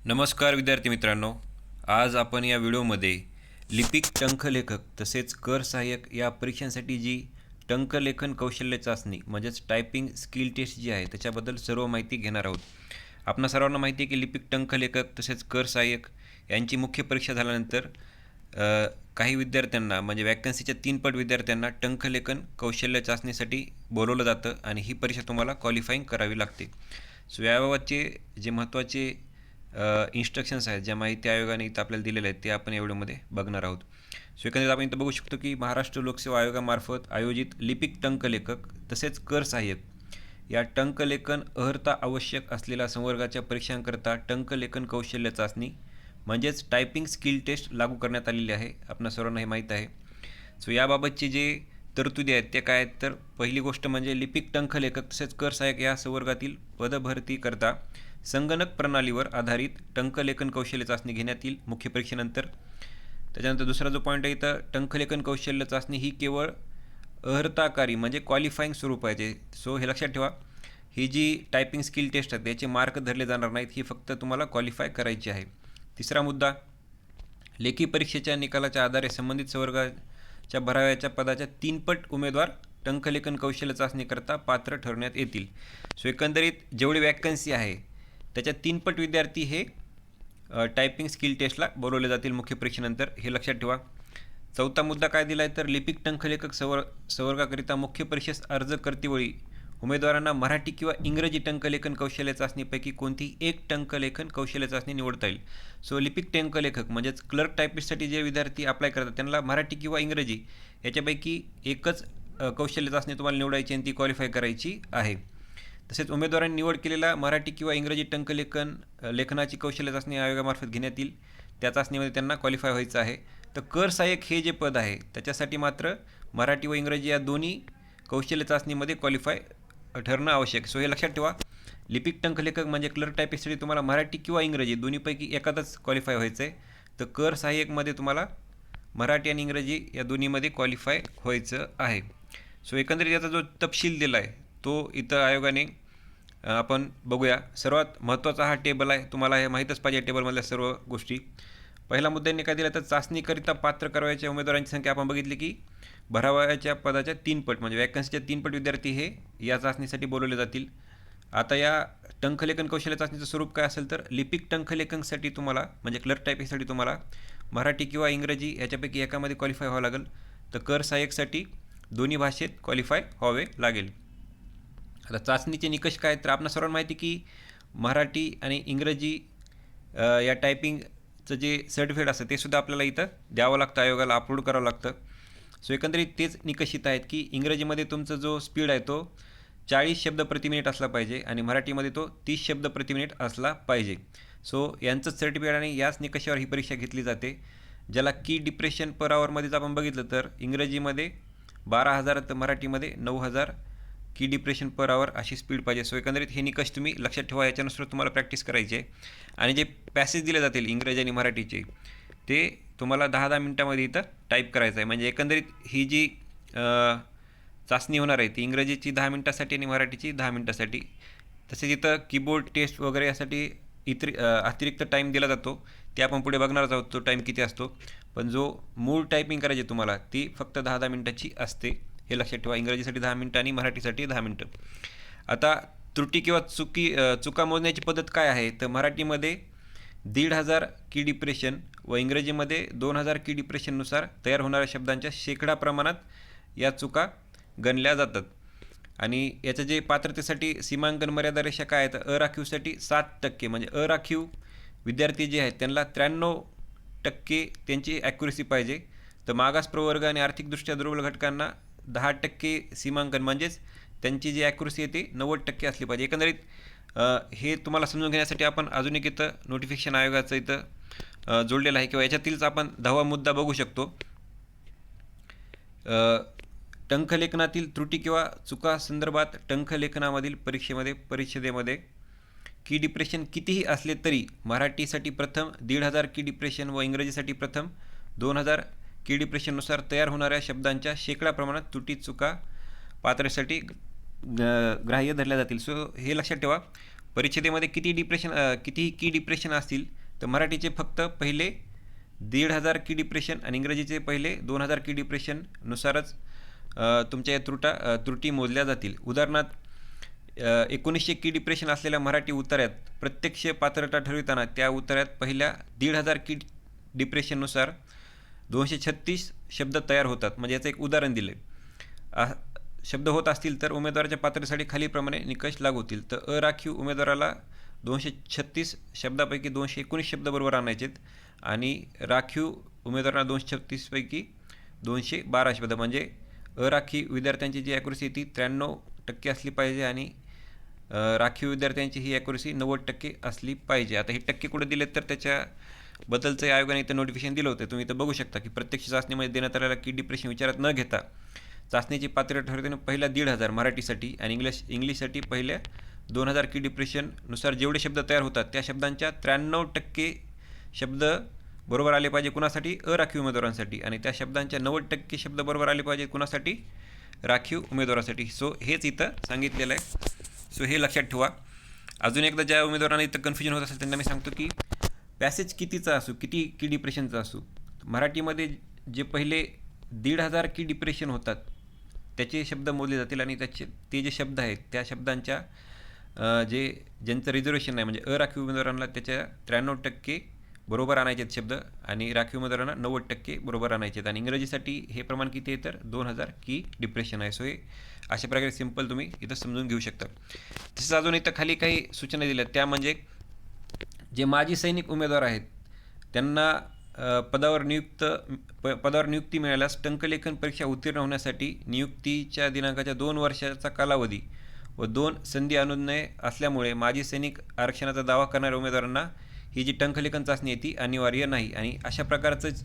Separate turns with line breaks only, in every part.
नमस्कार विद्यार्थी मित्रांनो, आज आपण या व्हिडिओमध्ये लिपिक टंकलेखक तसेच कर सहाय्यक या परीक्षांसाठी जी टंकलेखन कौशल्य चाचणी म्हणजेच टायपिंग स्किल टेस्ट जी आहे त्याच्याबद्दल सर्व माहिती घेणार आहोत. आपणा सर्वांना माहिती आहे की लिपिक टंकलेखक तसेच कर सहाय्यक यांची मुख्य परीक्षा झाल्यानंतर काही विद्यार्थ्यांना म्हणजे वॅकन्सीच्या 3 पट विद्यार्थ्यांना टंकलेखन कौशल्य चाचणीसाठी बोलवलं जातं आणि ही परीक्षा तुम्हाला क्वालिफाईंग करावी लागते. सो याबाबतचे जे महत्त्वाचे इन्स्ट्रक्शन्स आहेत, ज्या माहिती आयोगाने इथं आपल्याला दिलेल्या आहेत, ते आपण या व्हिडिओमध्ये बघणार आहोत. सो एकंदरीत आपण इथं बघू शकतो की महाराष्ट्र लोकसेवा आयोगामार्फत आयोजित लिपिक टंकलेखक तसेच कर सहाय्यक या टंकलेखन अर्हता आवश्यक असलेल्या संवर्गाच्या परीक्षांकरता टंकलेखन कौशल्य चाचणी म्हणजेच टायपिंग स्किल टेस्ट लागू करण्यात आलेली आहे. आपणा सर्वांना हे माहीत आहे. सो याबाबतचे जे तरतुदी आहेत ते काय आहेत, तर पहिली गोष्ट म्हणजे लिपिक टंकलेखक तसेच कर सहाय्यक या संवर्गातील पदभरतीकरता संगणक प्रणालीवर आधारित टंकलेखन कौशल्य चाचणी घेण्यात येईल मुख्य परीक्षेनंतर. त्याच्यानंतर दुसरा जो पॉईंट आहे इथं, टंकलेखन कौशल्य चाचणी ही केवळ अर्हताकारी म्हणजे क्वालिफाईंग स्वरूपाचे. सो हे लक्षात ठेवा, ही जी टायपिंग स्किल टेस्ट आहे त्याचे मार्क धरले जाणार नाहीत, ही फक्त तुम्हाला क्वालिफाय करायची आहे. तिसरा मुद्दा, लेखी परीक्षेच्या निकालाच्या आधारे संबंधित संवर्गाच्या भराव्याच्या पदाच्या 3 पट उमेदवार टंकलेखन कौशल्य चाचणीकरता पात्र ठरवण्यात येतील. सो एकंदरीत जेवढी वॅकन्सी आहे त्याच्या 3 पट विद्यार्थी हे टायपिंग स्किल टेस्टला बोलवले जातील मुख्य परीक्षेनंतर, हे लक्षात ठेवा. चौथा मुद्दा काय दिला आहे, तर लिपिक टंकलेखक संवर्गाकरिता मुख्य परीक्षेस अर्ज करतेवेळी उमेदवारांना मराठी किंवा इंग्रजी टंकलेखन कौशल्य चाचणीपैकी कोणतीही एक टंकलेखन कौशल्य चाचणी निवडता येईल. सो लिपिक टंकलेखक म्हणजेच क्लर्क टायपिस्टसाठी जे विद्यार्थी अप्लाय करतात त्यांना मराठी किंवा इंग्रजी याच्यापैकी एकच कौशल्य चाचणी तुम्हाला निवडायची आणि ती क्वालिफाय करायची आहे. तसेच उमेदवारांनी निवड केलेला मराठी किंवा इंग्रजी लेखनाची कौशल्य चाचणी आयोगामार्फत घेण्यात येईल. त्या चाचणीमध्ये त्यांना क्वालिफाय व्हायचं आहे. तर कर सहाय्यक हे जे पद आहे त्याच्यासाठी मात्र मराठी व इंग्रजी या दोन्ही कौशल्य चाचणीमध्ये क्वालिफाय ठरणं आवश्यक. सो हे लक्षात ठेवा, लिपिक टंकलेखक म्हणजे क्लर्क टायपिस्टसाठी तुम्हाला मराठी किंवा इंग्रजी दोन्हीपैकी एखादंच क्वालिफाय व्हायचं आहे. तर कर सहाय्यकमध्ये तुम्हाला मराठी आणि इंग्रजी या दोन्हीमध्ये क्वालिफाय व्हायचं आहे. सो एकंदरीत याचा जो तपशील दिला आहे तो इथं आयोगाने आपण बघूया. सर्वात महत्त्वाचा हा टेबल आहे, तुम्हाला हे माहीतच पाहिजे टेबलमधल्या सर्व गोष्टी. पहिला मुद्द्यांनी काय दिला, तर चाचणीकरिता पात्र करावयाच्या उमेदवारांची संख्या आपण बघितली की भरावयाच्या पदाच्या 3 पट म्हणजे वॅकन्सीच्या 3 पट विद्यार्थी हे या चाचणीसाठी बोलवले जातील. आता या टंकलेखन कौशल्य चाचणीचं स्वरूप काय असेल, तर लिपिक टंकलेखनसाठी तुम्हाला म्हणजे क्लर्क टायपिंगसाठी तुम्हाला मराठी किंवा इंग्रजी याच्यापैकी एकामध्ये क्वालिफाय व्हावं लागेल. तर कर सहाय्यकसाठी दोन्ही भाषेत क्वालिफाय व्हावे लागेल. आता चाचणीचे निकष काय, तर आपल्या सर्वांना माहिती की मराठी आणि इंग्रजी या टायपिंगचं जे सर्टिफिकेट असतं ते सुद्धा आपल्याला इथं द्यावं लागतं, आयोगाला अपलोड करावं लागतं. सो एकंदरीत तेच निकष इथं आहेत की इंग्रजीमध्ये तुमचा जो स्पीड आहे तो 40 शब्द प्रति मिनिट असला पाहिजे आणि मराठीमध्ये तो 30 शब्द प्रति मिनिट असला पाहिजे. सो यांचंच सर्टिफिकेट आणि याच निकषावर ही परीक्षा घेतली जाते. ज्याला की डिप्रेशन पर आवरमध्येच आपण बघितलं तर इंग्रजीमध्ये 12,000 तर मराठीमध्ये 9,000 की डिप्रेशन पर आवर अशी स्पीड पाहिजे. सो एकंदरीत हे निकष तुम्ही लक्षात ठेवा, याच्यानुसार तुम्हाला प्रॅक्टिस करायची आहे. आणि जे पॅसेज दिले जातील इंग्रजी आणि मराठीचे ते तुम्हाला 10-10 मिनटामध्ये इथं टाईप करायचं आहे. म्हणजे एकंदरीत ही जी चाचणी होणार आहे ती इंग्रजीची 10 मिनटासाठी आणि मराठीची 10 मिनटासाठी. तसेच इथं कीबोर्ड टेस्ट वगैरे यासाठी अतिरिक्त टाईम दिला जातो, ते आपण पुढे बघणारच आहोत तो टाईम किती असतो. पण जो मूळ टायपिंग करायची तुम्हाला ती फक्त 10-10 मिनटाची असते, हे लक्षात ठेवा. इंग्रजीसाठी 10 मिनटं आणि मराठीसाठी 10 मिनटं. आता त्रुटी किंवा चुका मोजण्याची पद्धत काय आहे, तर मराठीमध्ये 1,500 की डिप्रेशन व इंग्रजीमध्ये 2,000 की डिप्रेशननुसार तयार होणाऱ्या शब्दांच्या शेकडा प्रमाणात या चुका गणल्या जातात. आणि याचं जे पात्रतेसाठी सीमांकन मर्यादा रेषा काय आहे, तर अराखीवसाठी 7% म्हणजे अराखीव विद्यार्थी जे आहेत त्यांना 93% त्यांची ॲक्युरेसी पाहिजे. तर मागास प्रवर्ग आणि आर्थिकदृष्ट्या दुर्बल घटकांना 10% सीमांकन म्हणजेच त्यांची जी ॲक्युरेसी आहे ती 90% असली पाहिजे. एकंदरीत हे तुम्हाला समजून घेण्यासाठी आपण अजून एक इथं नोटिफिकेशन आयोगाचं इथं जोडलेलं आहे किंवा याच्यातीलच आपण 10वा मुद्दा बघू शकतो. टंकलेखनातील त्रुटी किंवा चुका संदर्भात टंकलेखनामधील परिषदेमध्ये की डिप्रेशन कितीही असले तरी मराठीसाठी प्रथम 1,500 की डिप्रेशन व इंग्रजीसाठी प्रथम 2,000 की डिप्रेशननुसार तयार होणाऱ्या शब्दांच्या शेकडा प्रमाणात त्रुटी चुका पात्रतेसाठी ग्राह्य धरल्या जातील. सो हे लक्षात ठेवा, परिच्छेदेमध्ये कितीही की डिप्रेशन असतील तर मराठीचे फक्त पहिले 1,500 की डिप्रेशन आणि इंग्रजीचे पहिले 2,000 की डिप्रेशननुसारच तुमच्या या त्रुटी मोजल्या जातील. उदाहरणार्थ 1900 की डिप्रेशन असलेल्या मराठी उतार्यात प्रत्यक्ष पात्रता ठरविताना त्या उतार्यात पहिल्या 1,500 की डिप्रेशननुसार 236 शब्द तयार होतात. म्हणजे याचं एक उदाहरण दिलं आहे. शब्द होत असतील तर उमेदवाराच्या पात्रतेसाठी खालीलप्रमाणे निकष लागू होतील. तर अराखीव उमेदवाराला 236 शब्दापैकी 219 शब्द बरोबर आणायचेत आणि राखीव उमेदवारांना 236 पैकी 212 शब्द. म्हणजे अराखीव विद्यार्थ्यांची जी ॲक्युरसी ती 93% असली पाहिजे आणि राखीव विद्यार्थ्यांची ही ॲक्युरसी 90% असली पाहिजे. आता ही टक्के कुठे दिलेत तर त्याच्याबद्दलचं आयोगाने इथं नोटिफिकेशन दिलं होतं. तुम्ही इथं बघू शकता की प्रत्यक्ष चाचणीमध्ये देण्यात आलेला की डिप्रेशन विचारात न घेता चाचणीची पात्रता ठरवताना पहिल्या 1,500 मराठीसाठी आणि इंग्लिशसाठी पहिल्या 2,000 की डिप्रेशननुसार जेवढे शब्द तयार होतात त्या शब्दांच्या 93% शब्द बरोबर आले पाहिजे कुणासाठी, अराखीव उमेदवारांसाठी, आणि त्या शब्दांच्या 90% शब्द बरोबर आले पाहिजे कुणासाठी, राखीव उमेदवारासाठी. सो हेच इथं सांगितलेलं आहे. सो हे लक्षात ठेवा. अजून एकदा ज्या उमेदवारांना इथं कन्फ्युजन होत असेल त्यांना मी सांगतो की पॅसेज कितीचा असो, किती की डिप्रेशनचा असो, मराठीमध्ये जे पहिले 1,500 की डिप्रेशन होतात त्याचे शब्द मोजले जातील आणि ते जे शब्द आहेत त्या शब्दांच्या ज्यांचं रिझर्वेशन नाही म्हणजे अराखीव उमेदवारांना त्याच्या 93% बरोबर आणायचे आहेत शब्द आणि राखीव उमेदवारांना 90% बरोबर आणायचे आहेत. आणि इंग्रजीसाठी हे प्रमाण किती आहे तर 2,000 की डिप्रेशन आहे. सो हे अशा प्रकारे सिम्पल तुम्ही इथं समजून घेऊ शकता. तसंच अजून इथं खाली काही सूचना दिल्या त्या म्हणजे जे माजी सैनिक उमेदवार आहेत त्यांना पदावर नियुक्ती मिळाल्यास टंकलेखन परीक्षा उत्तीर्ण होण्यासाठी नियुक्तीच्या दिनांकाच्या 2 वर्षाचा कालावधी व 2 संधी अनुज्ञेय असल्यामुळे माजी सैनिक आरक्षणाचा दावा करणाऱ्या उमेदवारांना ही जी टंकलेखन चाचणी आहे ती अनिवार्य नाही. आणि अशा प्रकारचंच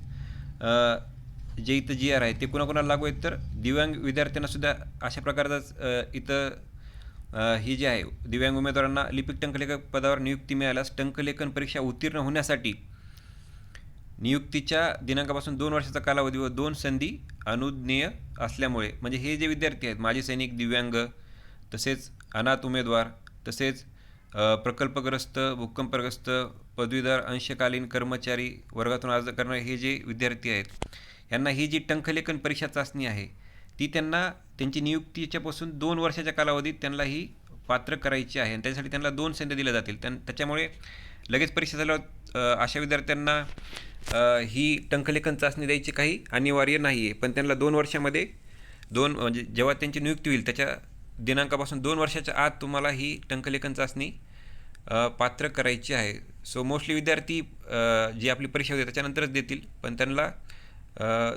जे इथं जी आर आहे ते कुणाकुणाला लागू आहेत तर दिव्यांग विद्यार्थ्यांनासुद्धा अशा प्रकारचाच इथं ही जी आहे दिव्यांग उमेदवारांना लिपिक टंकलेखक पदावर नियुक्ती मिळाल्यास टंकलेखन परीक्षा उत्तीर्ण होण्यासाठी नियुक्तीच्या दिनांकापासून 2 वर्षाचा कालावधी व 2 संधी अनुज्ञेय असल्यामुळे म्हणजे हे जे विद्यार्थी आहेत माजी सैनिक, दिव्यांग, तसेच अनाथ उमेदवार, तसेच प्रकल्पग्रस्त, भूकंपग्रस्त, पदवीधर, अंशकालीन कर्मचारी वर्गातून अर्ज करणारे हे जे विद्यार्थी आहेत यांना ही जी टंकलेखन परीक्षा चाचणी आहे ती त्यांची नियुक्तीच्यापासून 2 वर्षाच्या कालावधीत त्यांना ही पात्र करायची आहे आणि त्यासाठी त्यांना 2 संधी दिल्या जातील. त्याच्यामुळे लगेच परीक्षा झाल्यावर अशा विद्यार्थ्यांना ही टंकलेखन चाचणी द्यायची काही अनिवार्य नाही आहे. पण त्यांना 2 वर्षामध्ये म्हणजे जेव्हा त्यांची नियुक्ती होईल त्याच्या दिनांकापासून 2 वर्षाच्या आत तुम्हाला ही टंकलेखन चाचणी पात्र करायची आहे. सो मोस्टली विद्यार्थी जी आपली परीक्षा होते त्याच्यानंतरच देतील पण त्यांना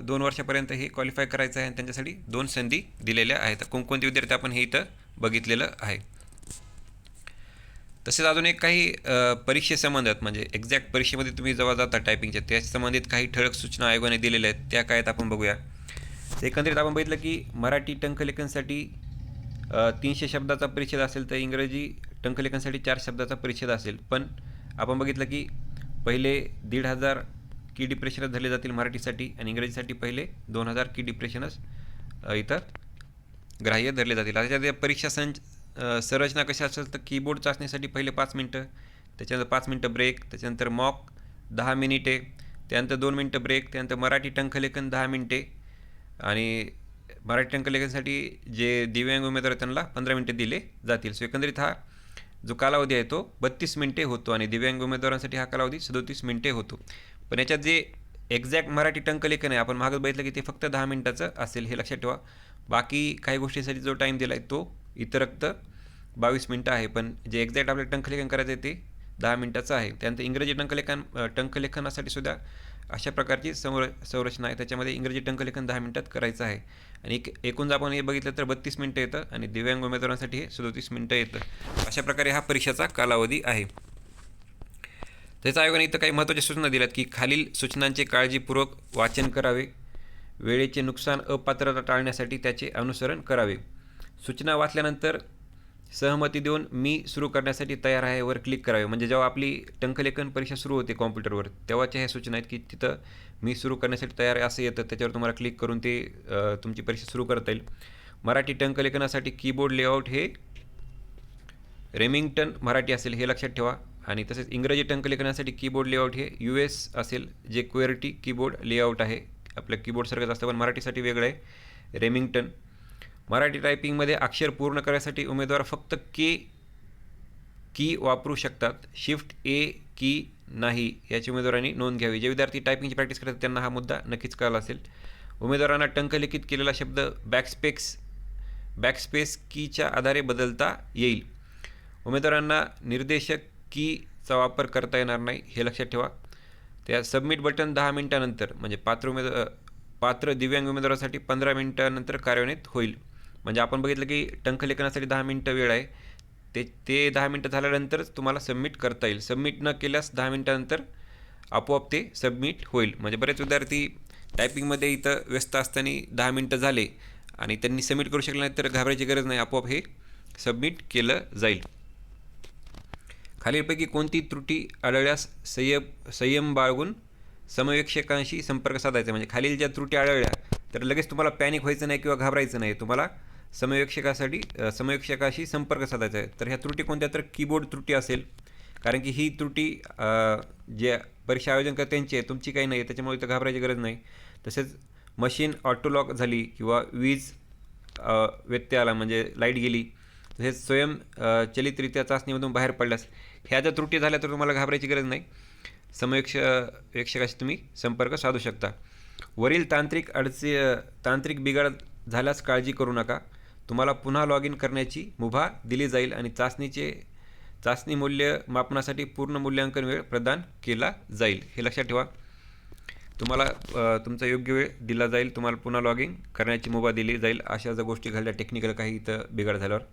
2 वर्षापर्यंत हे क्वालिफाय करायचं आहे आणि त्यांच्यासाठी 2 संधी दिलेल्या आहेत. कोणकोणते विद्यार्थी आपण हे इथं बघितलेलं आहे. तसेच अजून एक काही परीक्षेसंबंधात म्हणजे एक्झॅक्ट परीक्षेमध्ये तुम्ही जेव्हा जाता टायपिंगच्या त्या संबंधित काही ठळक सूचना आयोगाने दिलेल्या आहेत त्या काय आपण बघूया. एकंदरीत आपण बघितलं की मराठी टंकलेखनसाठी 300 शब्दाचा परिच्छेद असेल तर इंग्रजी टंकलेखनसाठी 4 शब्दाचा परिच्छेद असेल. पण आपण बघितलं की पहिले 1,500 की डिप्रेशनच धरले जातील मराठीसाठी आणि इंग्रजीसाठी पहिले 2,000 की डिप्रेशनच इथं ग्राह्य धरले जातील. आता त्या परीक्षा संरचना कशा असेल तर कीबोर्ड चाचणीसाठी पहिले 5 मिनटं, त्याच्यानंतर 5 मिनटं ब्रेक, त्याच्यानंतर मॉक 10 मिनिटे, त्यानंतर 2 मिनटं ब्रेक, त्यानंतर मराठी टंकलेखन 10 मिनटे आणि मराठी टंकलेखनसाठी जे दिव्यांग उमेदवार आहेत त्यांना 15 मिनटे दिले जातील. सो एकंदरीत हा जो कालावधी आहे तो 32 मिनटे होतो आणि दिव्यांग उमेदवारांसाठी हा कालावधी 37 मिनटे होतो. पण याच्यात जे एक्झॅक्ट मराठी टंकलेखन आहे आपण मागं बघितलं की ते फक्त 10 मिनटाचं असेल हे लक्षात ठेवा. बाकी काही गोष्टींसाठी जो टाईम दिला आहे तो इतरक्त 22 मिनटं आहे. पण जे एक्झॅक्ट आपल्याला टंकलेखन करायचं आहे ते 10 मिनटाचं आहे. त्यानंतर इंग्रजी टंकलेखनासाठी सुद्धा अशा प्रकारची संरचना आहे. त्याच्यामध्ये इंग्रजी टंकलेखन 10 मिनटात करायचं आहे आणि एकूण आपण हे बघितलं तर 32 मिनटं येतं आणि दिव्यांग उमेदवारांसाठी हे 37 मिनटं येतं. अशा प्रकारे हा परीक्षेचा कालावधी आहे. त्याचा आयोगाने इथं काही महत्त्वाच्या सूचना दिल्यात की खालील सूचनांचे काळजीपूर्वक वाचन करावे, वेळेचे नुकसान अपात्रता टाळण्यासाठी त्याचे अनुसरण करावे. सूचना वाचल्यानंतर सहमती देऊन मी सुरू करण्यासाठी तयार आहे वर क्लिक करावे. म्हणजे जेव्हा आपली टंकलेखन परीक्षा सुरू होते कॉम्प्युटरवर तेव्हाच्या ह्या सूचना आहेत की तिथं मी सुरू करण्यासाठी तयार आहे असं येतं. त्याच्यावर तुम्हाला क्लिक करून ते तुमची परीक्षा सुरू करता येईल. मराठी टंकलेखनासाठी कीबोर्ड लेआउट हे रेमिंग्टन मराठी असेल हे लक्षात ठेवा. आणि तसेच इंग्रजी टंकलेखनासाठी कीबोर्ड लेआउट हे US असेल, जे क्वेअर्टी कीबोर्ड लेआउट आहे. आपल्या कीबोर्डसारखंच असतं पण मराठीसाठी वेगळं आहे रेमिंग्टन. मराठी टायपिंगमध्ये अक्षर पूर्ण करण्यासाठी उमेदवार फक्त की वापरू शकतात. शिफ्ट A की नाही याची उमेदवारांनी नोंद घ्यावी. जे विद्यार्थी टायपिंगची प्रॅक्टिस करतात त्यांना हा मुद्दा नक्कीच कळला असेल. उमेदवारांना टंकलिखित केलेला शब्द बॅकस्पेस कीच्या आधारे बदलता येईल. उमेदवारांना निर्देशक कीचा वापर करता येणार नाही हे लक्षात ठेवा. त्या सबमिट बटन 10 मिनिटानंतर म्हणजे पात्र दिव्यांग उमेदवारासाठी 15 मिनिटानंतर कार्यान्वित होईल. म्हणजे आपण बघितलं की टंकलेखनासाठी 10 मिनिटं वेळ आहे, ते 10 मिनिटं झाल्यानंतरच तुम्हाला सबमिट करता येईल. सबमिट न केल्यास 10 मिनिटानंतर आपोआप ते सबमिट होईल. म्हणजे बरेच विद्यार्थी टायपिंगमध्ये इथं व्यस्त असताना 10 मिनिटं झाले आणि त्यांनी सबमिट करू शकले नाही तर घाबरायची गरज नाही, आपोआप हे सबमिट केलं जाईल. खालीलपैकी कोणती त्रुटी आढळल्यास संयम बाळगून समवीक्षकांशी संपर्क साधायचा. म्हणजे खालील ज्या त्रुटी आढळल्या तर लगेच तुम्हाला पॅनिक व्हायचं नाही किंवा घाबरायचं नाही, तुम्हाला समवीक्षकाशी संपर्क साधायचा आहे. तर ह्या त्रुटी कोणत्या, तर कीबोर्ड त्रुटी असेल, कारण की ही त्रुटी जे परीक्षा आयोजन त्यांची आहे, तुमची काही नाही आहे, त्याच्यामुळे इथं घाबरायची गरज नाही. तसेच मशीन ऑटोलॉक झाली किंवा वीज व्यत्यय आला म्हणजे लाईट गेली, तसेच स्वयंचलितरित्या चाचणीमधून बाहेर पडल्यास ह्या जर त्रुटी झाल्या तर तुम्हाला घाबरायची गरज नाही. समवीक्षकाशी तुम्ही संपर्क साधू शकता. वरील तांत्रिक बिघाड झाल्यास काळजी करू नका. तुम्हाला पुन्हा लॉग इन करण्याची मुभा दिली जाईल आणि चाचणी मूल्य मापनासाठी पूर्ण मूल्यांकन वेळ प्रदान केला जाईल. हे लक्षात ठेवा. तुम्हाला तुमचा योग्य वेळ दिला जाईल, तुम्हाला पुन्हा लॉग इन करण्याची मुभा दिली जाईल. अशा जर गोष्टी घडल्या टेक्निकल काही इथं बिघाड झाल्यावर.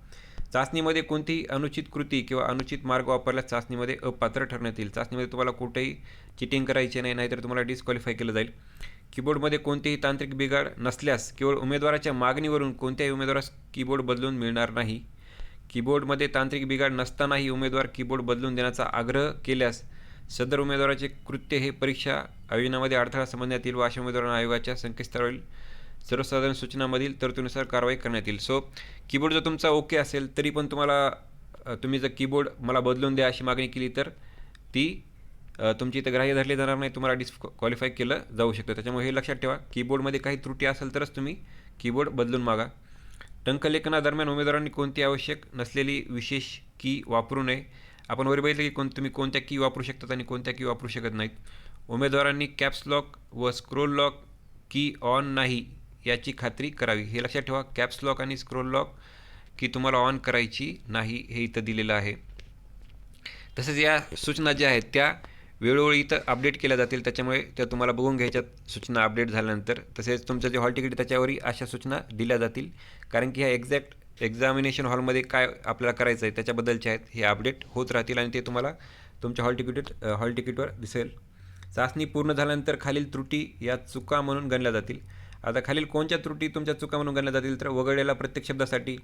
चाचणीमध्ये कोणतीही अनुचित कृती किंवा अनुचित मार्ग वापरल्यास चाचणीमध्ये अपात्र ठरण्यात येईल. चाचणीमध्ये तुम्हाला कुठेही चिटिंग करायची नाही, नाहीतर तुम्हाला डिस्क्वालिफाय केलं जाईल. कीबोर्डमध्ये कोणतेही तांत्रिक बिघाड नसल्यास केवळ उमेदवाराच्या मागणीवरून कोणत्याही उमेदवारास कीबोर्ड बदलून मिळणार नाही. कीबोर्डमध्ये तांत्रिक बिघाड नसतानाही उमेदवार कीबोर्ड बदलून देण्याचा आग्रह केल्यास सदर उमेदवाराचे कृत्य हे परीक्षा आयोजनामध्ये अडथळा समजण्यात येईल व अशा उमेदवारांना आयोगाच्या संकेतस्थळावरील सर्वसाधारण सूचनांमधील तरतुदीनुसार कारवाई करण्यात येईल. सो कीबोर्ड जर तुमचा ओके असेल तरी पण तुम्ही जर कीबोर्ड मला बदलून द्या अशी मागणी केली तर ती तुमची इथं ग्राह्य धरली जाणार नाही, तुम्हाला डिस्क्वालिफाय केलं जाऊ शकतं. त्याच्यामुळे हे लक्षात ठेवा, कीबोर्डमध्ये काही त्रुटी असेल तरच तुम्ही कीबोर्ड बदलून मागा. टंकलेखनादरम्यान उमेदवारांनी कोणती आवश्यक नसलेली विशेष की वापरू नये. आपण वर बघितलं की तुम्ही कोणत्या की वापरू शकतात आणि कोणत्या की वापरू शकत नाहीत. उमेदवारांनी कॅप्स लॉक व स्क्रोल लॉक की ऑन नाही याची खात्री करावी. हे लक्षात ठेवा, कॅप्स लॉक आणि स्क्रोल लॉक की तुम्हाला ऑन करायची नाही हे इथं दिलेलं आहे. तसेच या सूचना ज्या आहेत त्या वेळोवेळी इथं अपडेट केल्या जातील, त्याच्यामुळे त्या तुम्हाला बघून घ्यायच्यात सूचना अपडेट झाल्यानंतर. तसेच तुमचं जे हॉल तिकीट त्याच्यावरही अशा सूचना दिल्या जातील, कारण की ह्या एक्झामिनेशन हॉलमध्ये काय आपल्याला करायचं आहे त्याच्याबद्दलचे आहेत, हे अपडेट होत राहतील आणि ते तुम्हाला तुमच्या हॉल तिकीटवर दिसेल. चाचणी पूर्ण झाल्यानंतर खालील त्रुटी या चुका म्हणून गणल्या जातील. आता खालील कोणत्या त्रुटी तुमच्या चुका म्हणून गणल्या जातील, तर वगळलेल्या प्रत्येक शब्दासाठी,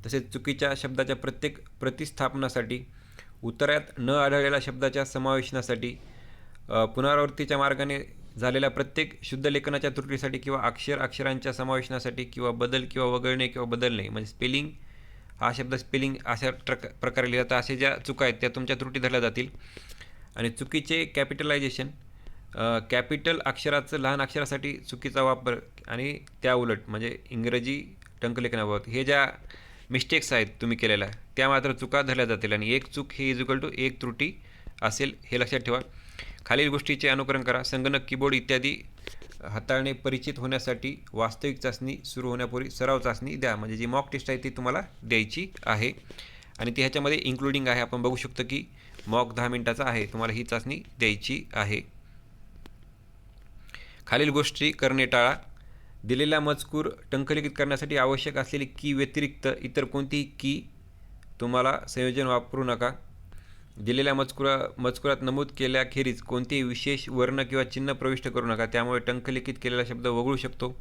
तसेच चुकीच्या शब्दाच्या प्रत्येक प्रतिस्थापनासाठी, उत्तरात न आढळलेल्या शब्दाच्या समावेशनासाठी, पुनरावृत्तीच्या मार्गाने झालेल्या प्रत्येक शुद्ध लेखनाच्या त्रुटीसाठी किंवा अक्षरांच्या समावेशनासाठी किंवा बदल किंवा वगळणे किंवा बदलणे म्हणजे स्पेलिंग हा शब्द स्पेलिंग अशा प्रकारे लिहिता असे ज्या चुका आहेत त्या तुमच्या त्रुटी धरल्या जातील. आणि चुकीचे कॅपिटलायझेशन, कॅपिटल अक्षराचं लहान अक्षरासाठी चुकीचा वापर आणि त्या उलट म्हणजे इंग्रजी टंकलेखनाबाबत हे ज्या मिस्टेक्स आहेत तुम्ही केलेल्या त्या मात्र चुका धरल्या जातील आणि एक चूक ही = एक त्रुटी असेल हे लक्षात ठेवा. खालील गोष्टीचे अनुकरण करा. संगणक, कीबोर्ड इत्यादी हाताळणे परिचित होण्यासाठी वास्तविक चाचणी सुरू होण्यापूर्वी सराव चाचणी द्या. म्हणजे जी मॉक टेस्ट आहे ती तुम्हाला द्यायची आहे आणि ती ह्याच्यामध्ये इन्क्लुडिंग आहे. आपण बघू शकतो की मॉक 10 मिनिटाचा आहे, तुम्हाला ही चाचणी द्यायची आहे. खालील गोष्टी करणे टाळा. दिलेला मजकूर टंकलिखित करण्यासाठी आवश्यक असलेली की व्यतिरिक्त इतर कोणतीही की तुम्हाला संयोजन वापरू नका. दिलेल्या मजकुरात नमूद केल्याखेरीज कोणतेही विशेष वर्ण किंवा चिन्ह प्रविष्ट करू नका, त्यामुळे टंकलिखित केलेला शब्द वगळू शकतो.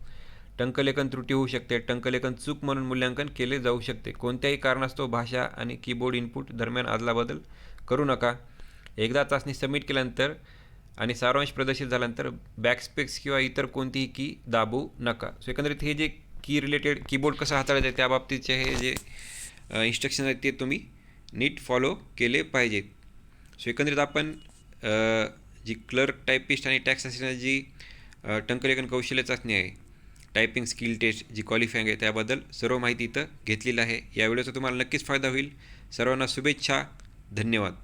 टंकलेखन त्रुटी होऊ शकते. टंकलेखन चूक म्हणून मूल्यांकन केले जाऊ शकते. कोणत्याही कारणास्तव भाषा आणि कीबोर्ड इनपुट दरम्यान अदलाबदल करू नका. एकदा चाचणी सबमिट केल्यानंतर आणि सारांश प्रदर्शित झाल्यानंतर बॅकस्पेस किंवा इतर कोणतीही की दाबू नका. सो एकंदरीत हे जे की रिलेटेड कीबोर्ड कसं हाताळायचं आहे त्या बाबतीचे हे जे इन्स्ट्रक्शन आहेत ते तुम्ही नीट फॉलो केले पाहिजेत. सो एकंदरीत आपण जी क्लर्क, टायपिस्ट आणि टॅक्स असिस्टंट जी टंकलेखन कौशल्य चाचणी आहे, टायपिंग स्किल टेस्ट जी क्वालिफाईंग आहे, त्याबद्दल सर्व माहिती इथं घेतलेली आहे. या व्हिडिओचा तुम्हाला नक्कीच फायदा होईल. सर्वांना शुभेच्छा. धन्यवाद.